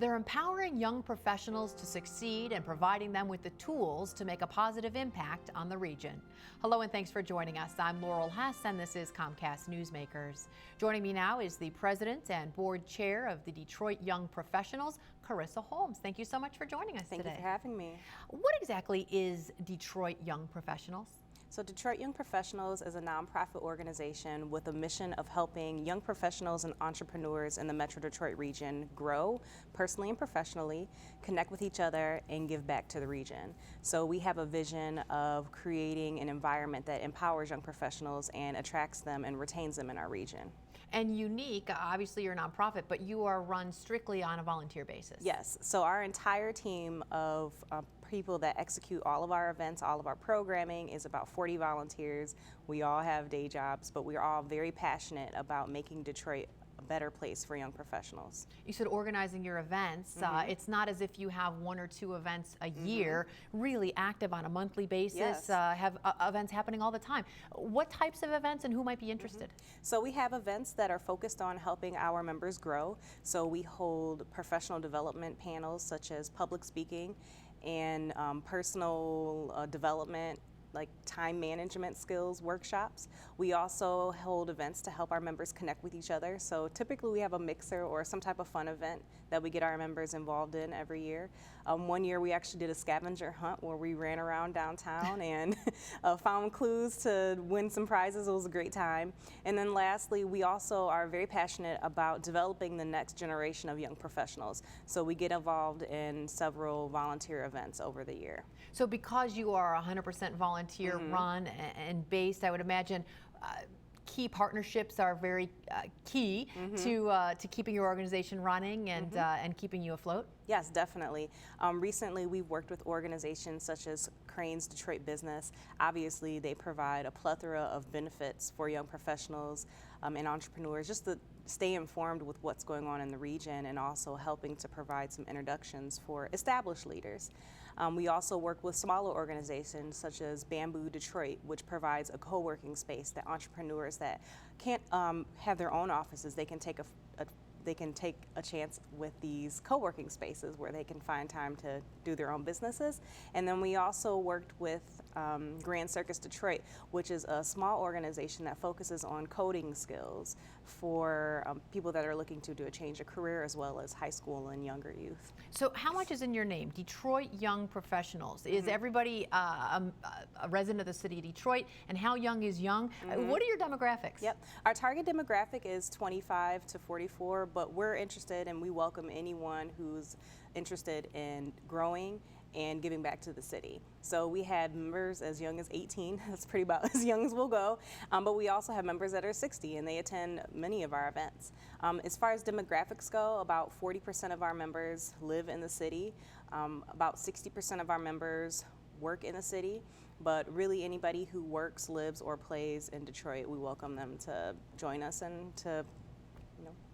They're empowering young professionals to succeed and providing them with the tools to make a positive impact on the region. Hello and thanks for joining us. I'm Laurel Hess and this is Comcast Newsmakers. Joining me now is the President and Board Chair of the Detroit Young Professionals, Karissa Holmes. Thank you so much for joining us today. Thank you for having me. What exactly is Detroit Young Professionals? So Detroit Young Professionals is a nonprofit organization with a mission of helping young professionals and entrepreneurs in the Metro Detroit region grow personally and professionally, connect with each other, and give back to the region. So we have a vision of creating an environment that empowers young professionals and attracts them and retains them in our region. And unique, obviously you're a nonprofit, but you are run strictly on a volunteer basis. Yes, so our entire team of people that execute all of our events, all of our programming is about 40 volunteers. We all have day jobs, but we're all very passionate about making Detroit a better place for young professionals. You said organizing your events. It's not as if you have one or two events a year, really active on a monthly basis, Yes. have events happening all the time. What types of events and who might be interested? So we have events that are focused on helping our members grow. So we hold professional development panels such as public speaking and personal development, like time management skills workshops. We also hold events to help our members connect with each other. So typically we have a mixer or some type of fun event that we get our members involved in every year. One year we actually did a scavenger hunt where we ran around downtown and found clues to win some prizes. It was a great time. And then lastly, we also are very passionate about developing the next generation of young professionals. So we get involved in several volunteer events over the year. So because you are 100% volunteer run and based, I would imagine key partnerships are very key to keeping your organization running and keeping you afloat? Yes, definitely. Recently, we've worked with organizations such as Crane's Detroit Business. Obviously, they provide a plethora of benefits for young professionals and entrepreneurs just to stay informed with what's going on in the region and also helping to provide some introductions for established leaders. We also work with smaller organizations such as Bamboo Detroit, which provides a co-working space that entrepreneurs that can't have their own offices, they can take a chance with these co-working spaces where they can find time to do their own businesses. And then we also worked with Grand Circus Detroit, which is a small organization that focuses on coding skills for people that are looking to do a change of career as well as high school and younger youth. So how much is in your name? Detroit Young Professionals. Is everybody a resident of the city of Detroit? And how young is young? What are your demographics? Yep. Our target demographic is 25 to 44, but we're interested and we welcome anyone who's interested in growing and giving back to the city. So we had members as young as 18, that's pretty about as young as we'll go, but we also have members that are 60 and they attend many of our events. As far as demographics go, about 40% of our members live in the city, about 60% of our members work in the city, but really anybody who works, lives, or plays in Detroit, we welcome them to join us and to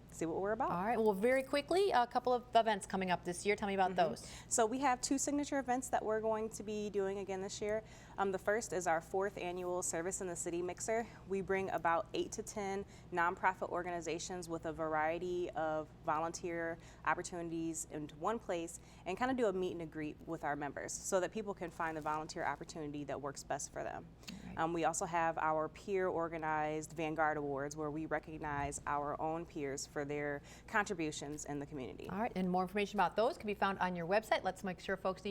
see what we're about. All right, well, very quickly, a couple of events coming up this year. Tell me about those. So we have two signature events that we're going to be doing again this year. The first is our 4th annual Service in the City Mixer. We bring about 8 to 10 nonprofit organizations with a variety of volunteer opportunities into one place and kind of do a meet and a greet with our members so that people can find the volunteer opportunity that works best for them. We also have our peer organized Vanguard Awards where we recognize our own peers for their contributions in the community. All right, and more information about those can be found on your website. Let's make sure folks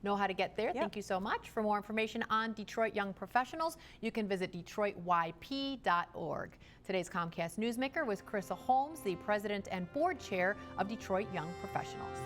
know how to get there. Thank you so much. For more information on Detroit Young Professionals, you can visit DetroitYP.org. Today's Comcast Newsmaker was Karissa Holmes, the President and Board Chair of Detroit Young Professionals.